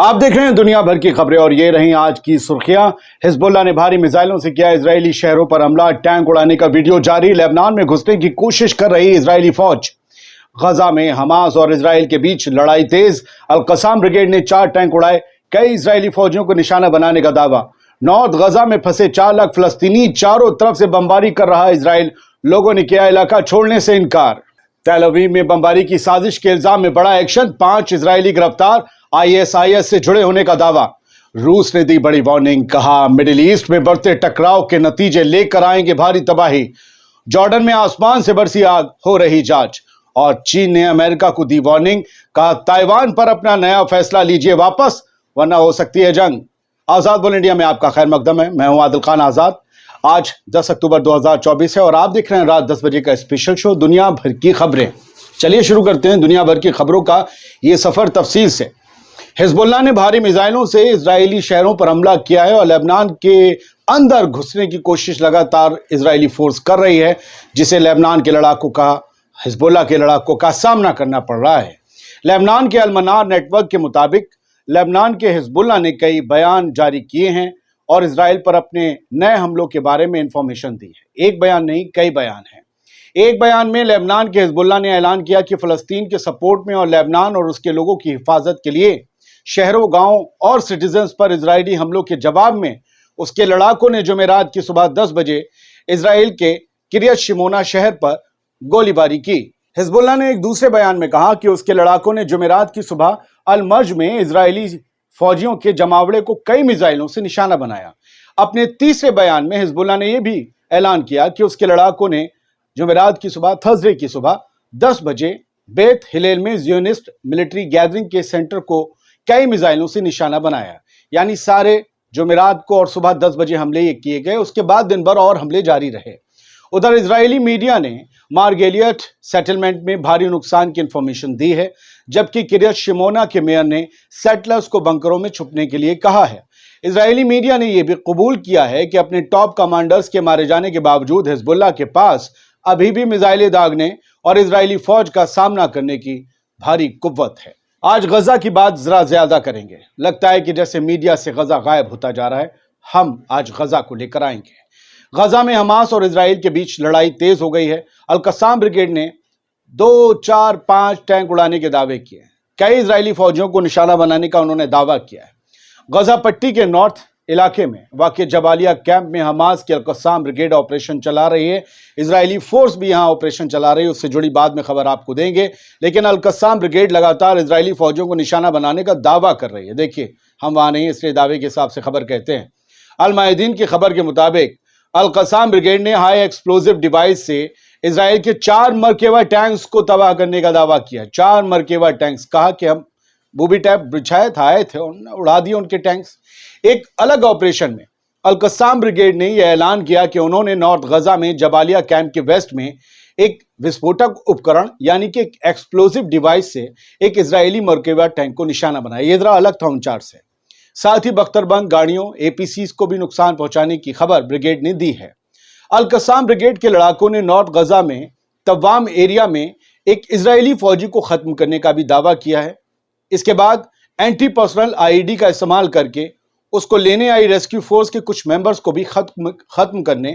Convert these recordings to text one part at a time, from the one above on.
आप देख रहे हैं दुनिया भर की खबरें और ये रही आज की सुर्खियां। हिजबुल्लाह ने भारी मिसाइलों से किया इजरायली शहरों पर हमला, टैंक उड़ाने का वीडियो जारी। लेबनान में घुसने की कोशिश कर रही इजरायली फौज। गजा में हमास और इजराइल के बीच लड़ाई तेज। अल कसाम ब्रिगेड ने 4 टैंक उड़ाए, कई इजरायली फौजियों को निशाना बनाने का दावा। नॉर्थ गजा में फंसे 4 लाख फलस्तीनी, चारों तरफ से बमबारी कर रहा इजराइल। लोगों ने किया इलाका छोड़ने से इनकार। तेल अवीव में बमबारी की साजिश के इल्जाम में बड़ा एक्शन, 5 इजरायली गिरफ्तार, ISIS से जुड़े होने का दावा। रूस ने दी बड़ी वार्निंग, कहा मिडिल ईस्ट में बढ़ते टकराव के नतीजे लेकर आएंगे भारी तबाही। जॉर्डन में आसमान से बरसी आग, हो रही जांच। और चीन ने अमेरिका को दी वार्निंग, कहा ताइवान पर अपना नया फैसला लीजिए वापस, वरना हो सकती है जंग। आजाद बोल इंडिया में आपका खैर मकदम है। मैं हूं आदिल खान आजाद। आज 10 अक्टूबर 2024 है और आप देख रहे हैं रात 10 बजे का स्पेशल शो दुनिया भर की खबरें। चलिए शुरू करते हैं दुनिया भर की खबरों का ये सफर तफसील से। हिजबुल्लाह ने भारी मिसाइलों से इजरायली शहरों पर हमला किया है और लेबनान के अंदर घुसने की कोशिश लगातार इजरायली फोर्स कर रही है, जिसे लेबनान के लड़ाकों का हिजबुल्लाह के लड़ाकों का सामना करना पड़ रहा है। लेबनान के अल-मनार नेटवर्क के मुताबिक लेबनान के हिजबुल्लाह ने कई बयान जारी किए हैं और इजराइल पर अपने नए हमलों के बारे में इंफॉर्मेशन दी है। एक बयान नहीं, कई बयान हैं। एक बयान में लेबनान के हिजबुल्लाह ने ऐलान किया कि फलस्तीन के सपोर्ट में और लेबनान और उसके लोगों की हिफाजत के लिए शहरों, गांवों और सिटीजन्स पर इजरायली हमलों के जवाब में उसके लड़ाकों ने जुमेरात की सुबह 10 बजे इजराइल के किरियत शिमोना शहर पर गोलीबारी की। हिजबुल्लाह ने एक दूसरे बयान में कहा कि उसके लड़ाकों ने जुमेरात की सुबह अल-मर्ज में इजरायली फौजियों के जमावड़े को कई मिसाइलों से निशाना बनाया। अपने तीसरे बयान में हिजबुल्लाह ने यह भी ऐलान किया कि उसके लड़ाकों ने जुमेरात की सुबह, थर्सडे की सुबह 10 बजे बेथ हिलेल में जियोनिस्ट मिलिट्री गैदरिंग के सेंटर को कई मिसाइलों से निशाना बनाया। यानी सारे जुमेरात को और सुबह 10 बजे हमले ये किए गए। उसके बाद दिन भर और हमले जारी रहे। उधर इजरायली मीडिया ने मार्गेलियट सेटलमेंट में भारी नुकसान की इंफॉर्मेशन दी है, जबकि किरियत शिमोना के मेयर ने सेटलर्स को बंकरों में छुपने के लिए कहा है। इजरायली मीडिया ने यह भी कबूल किया है कि अपने टॉप कमांडर्स के मारे जाने के बावजूद हिजबुल्लाह के पास अभी भी मिसाइलें दागने और इजरायली फौज का सामना करने की भारी कुव्वत है। आज गजा की बात जरा ज्यादा करेंगे। लगता है कि जैसे मीडिया से गजा गायब होता जा रहा है, हम आज गजा को लेकर आएंगे। गजा में हमास और इजराइल के बीच लड़ाई तेज हो गई है। अल कसाम ब्रिगेड ने 2, 4, 5 टैंक उड़ाने के दावे किए। कई इजरायली फौजियों को निशाना बनाने का उन्होंने दावा किया है। गजा पट्टी के नॉर्थ इलाके में वाक़ जबालिया कैंप में हमास की अल कसाम ब्रिगेड ऑपरेशन चला रही है। इजरायली फोर्स भी यहां ऑपरेशन चला रही है, उससे जुड़ी बाद में खबर आपको देंगे। लेकिन अल कसाम ब्रिगेड लगातार इजरायली फौजियों को निशाना बनाने का दावा कर रही है। देखिए, हम वहां नहीं, इसलिए दावे के हिसाब से खबर कहते हैं। अल मायदीन की खबर के मुताबिक अल कसाम ब्रिगेड ने हाई एक्सप्लोजिव डिवाइस से इजराइल के 4 मर्केवा टैंक्स को तबाह करने का दावा किया। 4 मर्केवा टैंक्स, कहा कि हम बूबी टैप बिछाए थे, आए थे, उड़ा दिए उनके टैंक्स। एक अलग ऑपरेशन में अल कसाम ब्रिगेड ने यह ऐलान किया कि उन्होंने नॉर्थ गजा में जबालिया कैंप के वेस्ट में एक विस्फोटक उपकरण यानी कि एक एक्सप्लोजिव डिवाइस से एक इजरायली मर्केवा टैंक को निशाना बनाया। ये जरा अलग था उन 4 से। साथ ही बख्तरबंद गाड़ियों, APCs को भी नुकसान पहुंचाने की खबर ब्रिगेड ने दी है। अल कसाम ब्रिगेड के लड़ाकों ने नॉर्थ गजा में तवाम एरिया में एक इजरायली फौजी को खत्म करने का भी दावा किया है। इसके बाद एंटी पर्सनल IED का इस्तेमाल करके उसको लेने आई रेस्क्यू फोर्स के कुछ मेंबर्स को भी खत्म करने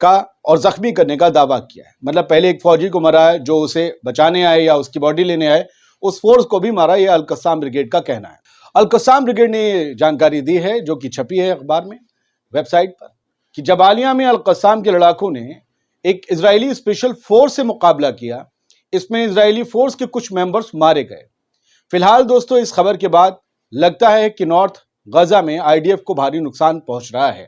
का और जख्मी करने का दावा किया है। मतलब पहले एक फौजी को मारा है जो उसे बचाने आए या उसकी बॉडी लेने आए, उस फोर्स को भी मारा, यह अल कसाम ब्रिगेड का कहना है। अल कसाम ब्रिगेड ने जानकारी दी है, जो कि छपी है अखबार में, वेबसाइट पर, कि जबालिया में अल कसाम के लड़ाकों ने एक इजरायली स्पेशल फोर्स से मुकाबला किया। इसमें इजरायली फोर्स के कुछ मेंबर्स मारे गए। फिलहाल दोस्तों, इस खबर के बाद लगता है कि नॉर्थ गजा में IDF को भारी नुकसान पहुंच रहा है।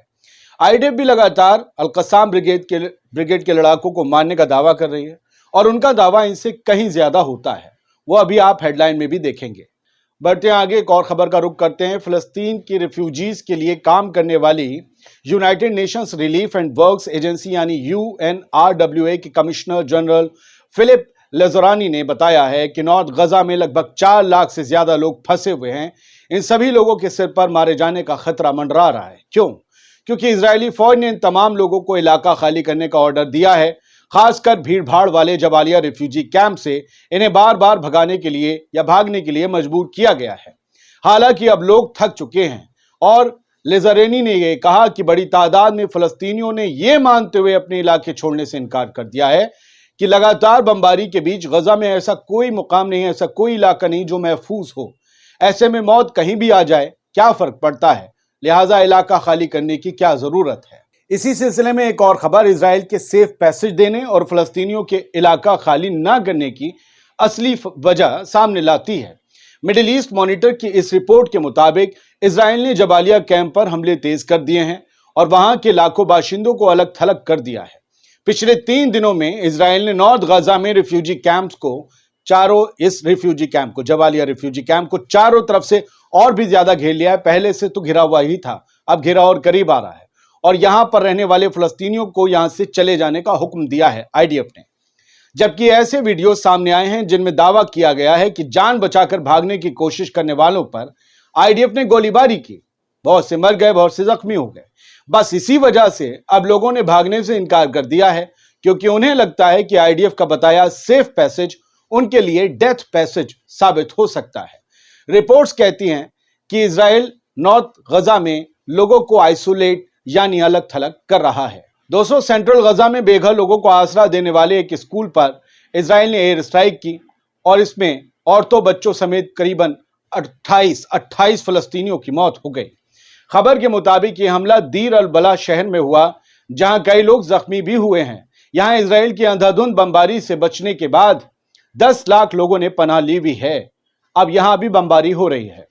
IDF भी लगातार अल कसाम ब्रिगेड के लड़ाकों को मारने का दावा कर रही है और उनका दावा इनसे कहीं ज्यादा होता है। वो अभी आप हेडलाइन में भी देखेंगे। बढ़ते हैं आगे, एक और खबर का रुख करते हैं। फिलिस्तीन की रिफ्यूजीज के लिए काम करने वाली United Nations relief and works agency यानी UNRWA के कमिश्नर जनरल फिलिप लेजरानी ने बताया है कि नॉर्थ गजा में लगभग 4 लाख से ज्यादा लोग फंसे हुए हैं। इन सभी लोगों के सिर पर मारे जाने का खतरा मंडरा रहा है। क्यों? क्योंकि इजरायली फौज ने इन तमाम लोगों को इलाका खाली करने का ऑर्डर दिया है। खासकर भीड़ भाड़ वाले जबालिया रिफ्यूजी कैंप से इन्हें बार बार भगाने के लिए या भागने के लिए मजबूर किया गया है। हालांकि अब लोग थक चुके हैं और लेज़रेनी ने यह कहा कि बड़ी तादाद में फलस्तीनियों ने यह मानते हुए अपने इलाके छोड़ने से इनकार कर दिया है कि लगातार बमबारी के बीच गजा में ऐसा कोई मुकाम नहीं, ऐसा कोई इलाका नहीं जो महफूज हो। ऐसे में मौत कहीं भी आ जाए क्या फर्क पड़ता है, लिहाजा इलाका खाली करने की क्या जरूरत है। इसी सिलसिले में एक और खबर इजराइल के सेफ पैसेज देने और फलस्तीनियों के इलाका खाली न करने की असली वजह सामने लाती है। मिडिल ईस्ट मॉनिटर की इस रिपोर्ट के मुताबिक इजराइल ने जबालिया कैंप पर हमले तेज कर दिए हैं और वहां के लाखों बाशिंदों को अलग थलग कर दिया है। पिछले 3 दिनों में इजराइल ने नॉर्थ गजा में रिफ्यूजी कैंप्स को जबालिया रिफ्यूजी कैंप को चारों तरफ से और भी ज्यादा घेर लिया है। पहले से तो घिरा हुआ ही था, अब घिरा और करीब आ रहा है और यहां पर रहने वाले फलस्तीनियों को यहां से चले जाने का हुक्म दिया है आईडीएफ ने। जबकि ऐसे वीडियो सामने आए हैं जिनमें दावा किया गया है कि जान बचाकर भागने की कोशिश करने वालों पर आईडीएफ ने गोलीबारी की, बहुत से मर गए, बहुत से जख्मी हो गए। बस इसी वजह से अब लोगों ने भागने से इनकार कर दिया है, क्योंकि उन्हें लगता है कि आईडीएफ का बताया सेफ पैसेज उनके लिए डेथ पैसेज साबित हो सकता है। रिपोर्ट्स कहती हैं कि इजराइल नॉर्थ गजा में लोगों को आइसोलेट यानी अलग थलग कर रहा है। दोस्तों, सेंट्रल गजा में बेघर लोगों को आसरा देने वाले एक स्कूल पर इजराइल ने एयर स्ट्राइक की और इसमें औरतों बच्चों समेत करीबन 28 फलस्तीनियों की मौत हो गई। खबर के मुताबिक यह हमला दीर अल बला शहर में हुआ, जहां कई लोग जख्मी भी हुए हैं। यहां इजराइल की अंधाधुंध बमबारी से बचने के बाद 10 लाख लोगों ने पनाह ली हुई है। अब यहां भी बमबारी हो रही है।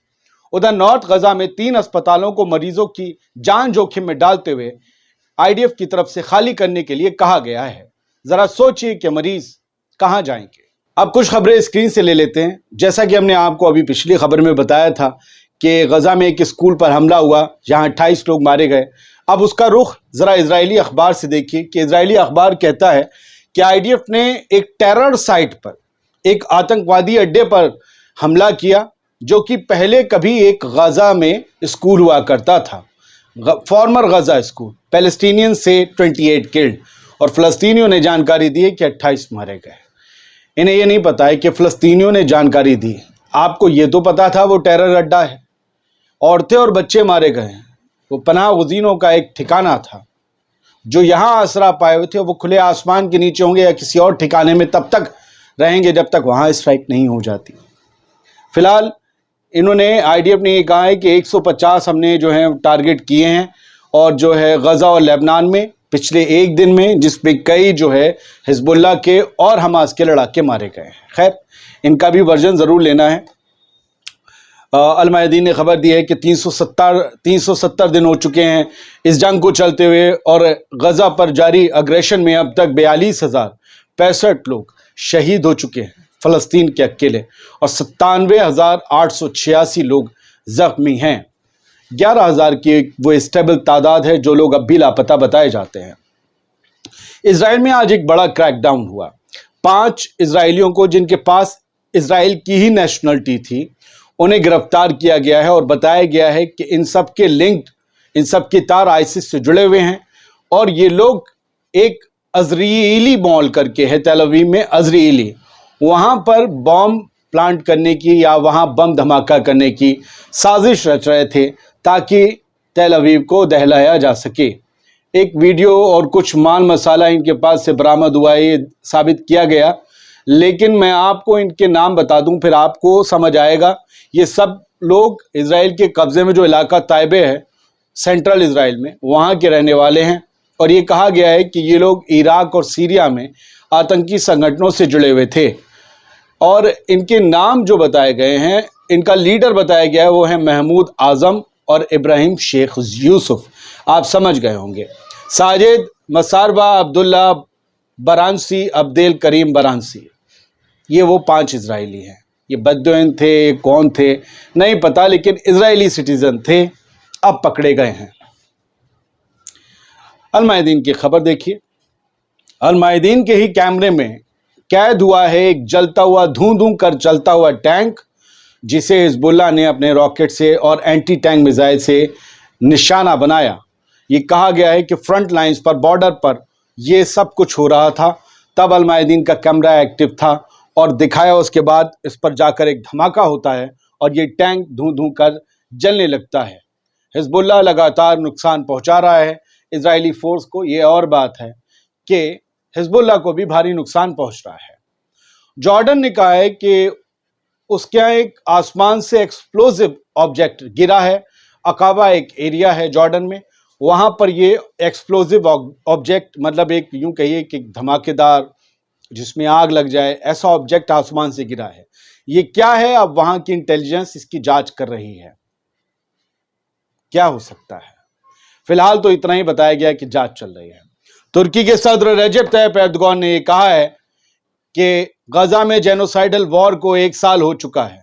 उधर नॉर्थ गजा में 3 अस्पतालों को मरीजों की जान जोखिम में डालते हुए आईडीएफ की तरफ से खाली करने के लिए कहा गया है। जरा सोचिए कि मरीज कहां जाएंगे। अब कुछ खबरें स्क्रीन से ले लेते हैं। जैसा कि हमने आपको अभी पिछली खबर में बताया था कि गजा में एक स्कूल पर हमला हुआ जहां 28 लोग मारे गए। अब उसका रुख जरा इजरायली अखबार से देखिए कि इजरायली अखबार कहता है कि आईडीएफ ने एक टेरर साइट पर, एक आतंकवादी अड्डे पर हमला किया, जो कि पहले कभी एक गजा में स्कूल हुआ करता था, फॉर्मर गजा स्कूल। पैलेस्टीनियन से 28 किल्ड और फलस्तीनियों ने जानकारी दी है कि 28 मारे गए। इन्हें यह नहीं पता है कि फलस्तीनियों ने जानकारी दी। आपको ये तो पता था वो टेरर अड्डा है, औरतें और बच्चे मारे गए हैं। वो पनाह गुज़ीनों का एक ठिकाना था। जो यहाँ आसरा पाए हुए थे वो खुले आसमान के नीचे होंगे या किसी और ठिकाने में तब तक रहेंगे जब तक वहाँ स्ट्राइक नहीं हो जाती। फिलहाल इन्होंने, आईडीएफ ने ये कहा है कि 150 हमने जो है टारगेट किए हैं और जो है गजा और लेबनान में पिछले एक दिन में, जिसपे कई जो है हिजबुल्लाह के और हमास के लड़ाके मारे गए हैं। खैर, इनका भी वर्जन ज़रूर लेना है। अल मायदीन ने खबर दी है कि 370 दिन हो चुके हैं इस जंग को चलते हुए और गजा पर जारी अग्रेशन में अब तक 42,065 लोग शहीद हो चुके हैं फ़लस्तीन के अकेले, और 97,886 लोग ज़ख्मी हैं। 11,000 की वो स्टेबल तादाद है जो लोग अब भी लापता बताए जाते हैं। इजराइल में आज एक बड़ा क्रैकडाउन हुआ। 5 इजरायलियों को, जिनके पास इजराइल की ही नेशनलिटी थी, उन्हें गिरफ्तार किया गया है और बताया गया है कि इन सब के लिंक, इन सब के तार आईसिस से जुड़े हुए हैं और ये लोग एक अजरीली मॉल करके है तेल अवीव में, अजरीली, वहाँ पर बॉम्ब प्लांट करने की या वहाँ बम धमाका करने की साजिश रच रहे थे ताकि तेल अवीव को दहलाया जा सके। एक वीडियो और कुछ माल मसाला इनके पास से बरामद हुआ, ये साबित किया गया। लेकिन मैं आपको इनके नाम बता दूं, फिर आपको समझ आएगा। ये सब लोग इजराइल के कब्ज़े में जो इलाका ताइबे है सेंट्रल इजराइल में, वहाँ के रहने वाले हैं और ये कहा गया है कि ये लोग इराक और सीरिया में आतंकी संगठनों से जुड़े हुए थे। और इनके नाम जो बताए गए हैं, इनका लीडर बताया गया है वो है महमूद आज़म और इब्राहिम शेख यूसुफ। आप समझ गए होंगे। साजिद मसारबा, अब्दुल्ला बरांसी, अब्देल करीम बरांसी, ये वो 5 इजरायली हैं। ये बद्दुइन थे, कौन थे नहीं पता, लेकिन इजरायली सिटीजन थे, अब पकड़े गए हैं। अल मायदीन की खबर देखिए। अल मायदीन के ही कैमरे में कैद हुआ है एक जलता हुआ, धूं धूं कर चलता हुआ टैंक, जिसे हिजबुल्लाह ने अपने रॉकेट से और एंटी टैंक मिसाइल से निशाना बनाया। ये कहा गया है कि फ्रंट लाइंस पर, बॉर्डर पर ये सब कुछ हो रहा था, तब अल मायदीन का कैमरा एक्टिव था और दिखाया। उसके बाद इस पर जाकर एक धमाका होता है اور یہ ٹینک دھوں دھوں کر جلنے لگتا ہے۔ حزب اللہ لگاتار نقصان پہنچا رہا ہے اسرائیلی فورس کو۔ یہ اور بات ہے کہ حزب اللہ کو بھی بھاری نقصان پہنچ رہا ہے۔ جارڈن نے کہا ہے کہ اس کے یہاں ایک آسمان سے ایکسپلوزیو آبجیکٹ گرا ہے۔ عقابہ ایک ایریا ہے جارڈن میں، وہاں پر یہ ایکسپلوزیو آبجیکٹ، مطلب ایک یوں کہیے کہ دھماکے دار جس میں آگ لگ جائے، ایسا آبجیکٹ آسمان سے گرا ہے۔ یہ کیا ہے؟ اب وہاں کی انٹیلیجنس اس کی جانچ کر رہی ہے، کیا ہو سکتا ہے۔ فی الحال تو اتنا ہی بتایا گیا کہ جانچ چل رہی ہے۔ ترکی کے صدر رجب طیب ایردوان نے یہ کہا ہے کہ غزہ میں جینوسائیڈل وار کو 1 سال ہو چکا ہے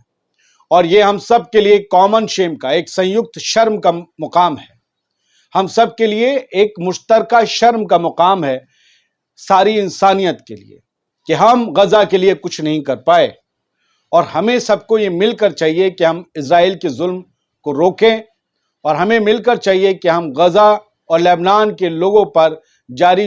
اور یہ ہم سب کے لیے کامن شیم کا، ایک سنیکت شرم کا مقام ہے۔ ہم سب کے لیے ایک مشترکہ شرم کا مقام ہے، ساری انسانیت کے لیے، کہ ہم غزہ کے لیے کچھ نہیں کر پائے، اور ہمیں سب کو یہ مل کر چاہیے کہ ہم اسرائیل کے ظلم کو روکیں، اور ہمیں مل کر چاہیے کہ ہم غزہ اور لبنان کے لوگوں پر جاری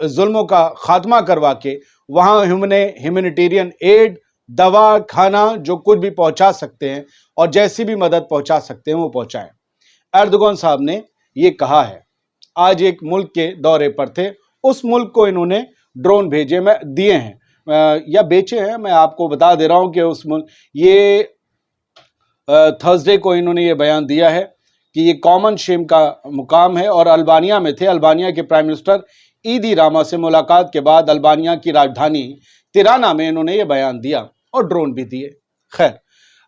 ظلموں کا خاتمہ کروا کے وہاں ہیومینیٹیرین ایڈ، دوا، کھانا، جو کچھ بھی پہنچا سکتے ہیں اور جیسی بھی مدد پہنچا سکتے ہیں وہ پہنچائیں۔ ایردوان صاحب نے یہ کہا ہے، آج ایک ملک کے دورے پر تھے، اس ملک کو انہوں نے ڈرون دیے ہیں یا بیچے ہیں، میں آپ کو بتا دے رہا ہوں کہ اس ملک، یہ تھرسڈے کو انہوں نے یہ بیان دیا ہے کہ یہ کامن شیم کا مقام ہے، اور البانیہ میں تھے۔ البانیہ کے پرائم منسٹر ایدی راما سے ملاقات کے بعد البانیہ کی راجدھانی تیرانا میں انہوں نے یہ بیان دیا اور ڈرون بھی دیے۔ خیر،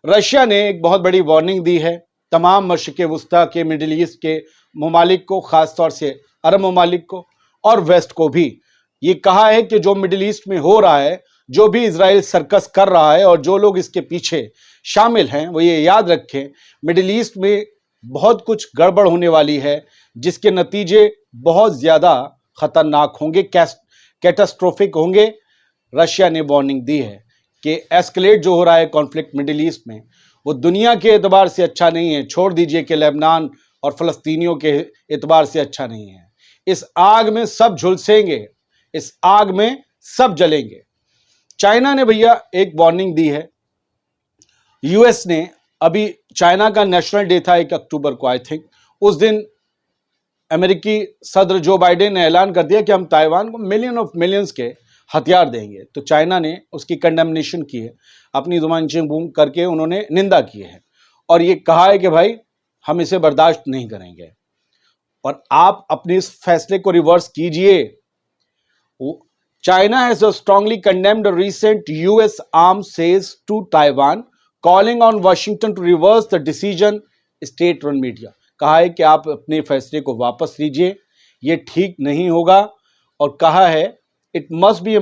رشیا نے ایک بہت بڑی وارننگ دی ہے تمام مشرق وسطیٰ کے، مڈل ایسٹ کے ممالک کو، خاص طور سے عرب ممالک کو اور ویسٹ کو بھی۔ یہ کہا ہے کہ جو مڈل ایسٹ میں ہو رہا ہے، جو بھی اسرائیل سرکس کر رہا ہے اور جو لوگ اس کے پیچھے شامل ہیں، وہ یہ یاد رکھیں، مڈل ایسٹ میں بہت کچھ گڑبڑ ہونے والی ہے، جس کے نتیجے بہت زیادہ خطرناک ہوں گے، کیٹاسٹروفک ہوں گے۔ رشیا نے وارننگ دی ہے کہ ایسکلیٹ جو ہو رہا ہے کانفلکٹ مڈل ایسٹ میں، وہ دنیا کے اعتبار سے اچھا نہیں ہے، چھوڑ دیجئے کہ لبنان اور فلسطینیوں کے اعتبار سے اچھا نہیں ہے۔ اس آگ میں سب جھلسیں گے، اس آگ میں سب جلیں گے۔ چائنا نے بھیا ایک وارننگ دی ہے۔ یو ایس نے ابھی، چائنا کا نیشنل ڈے تھا 1 اکتوبر کو، آئی تھنک اس دن امریکی صدر جو بائیڈن نے اعلان کر دیا کہ ہم تائیوان کو ملینز کے ہتھیار دیں گے، تو چائنا نے اس کی کنڈمنیشن کی ہے، اپنی زبان بوم کر کے انہوں نے نندا کی ہے، اور یہ کہا ہے کہ بھائی ہم اسے برداشت نہیں کریں گے، اور آپ اپنے اس فیصلے کو ریورس کیجئے۔ China has strongly condemned a recent US arms sales to Taiwan, calling on Washington to reverse the decision, state-run media۔ کہا ہے کہ آپ اپنے فیصلے کو واپس لیجئے، یہ ٹھیک نہیں ہوگا، اور کہا ہے it must be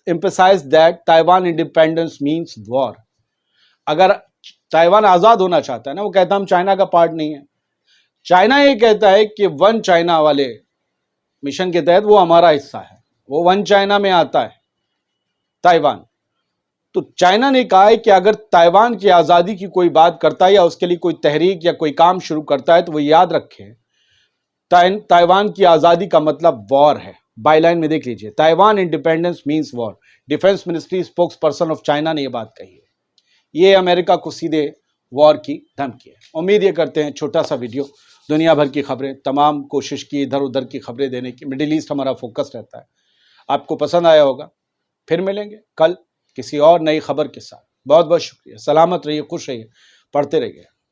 emphasized that Taiwan independence means war۔ اگر تائیوان آزاد ہونا چاہتا ہے نا، وہ کہتا ہے ہم چائنا کا پارٹ نہیں ہے۔ چائنا یہ کہتا ہے کہ ون چائنا والے مشن کے تحت وہ ہمارا حصہ ہے، وہ ون چائنا میں آتا ہے تائیوان۔ تو چائنا نے کہا ہے کہ اگر تائیوان کی آزادی کی کوئی بات کرتا ہے یا اس کے لیے کوئی تحریک یا کوئی کام شروع کرتا ہے، تو وہ یاد رکھے تائیوان کی آزادی کا مطلب وار ہے۔ بائی لائن میں دیکھ لیجئے، Taiwan independence means war. Defence ministry spokesperson of China نے یہ بات کہی ہے۔ یہ امریکہ کو سیدھے وار کی دھمکی ہے۔ امید یہ کرتے ہیں چھوٹا سا ویڈیو، دنیا بھر کی خبریں، تمام کوشش کی ادھر ادھر کی خبریں دینے کی، مڈل ایسٹ ہمارا فوکس رہتا ہے، آپ کو پسند آیا ہوگا۔ پھر ملیں گے کل کسی اور نئی خبر کے ساتھ۔ بہت بہت شکریہ، سلامت رہیے، خوش رہیے، پڑھتے رہیے۔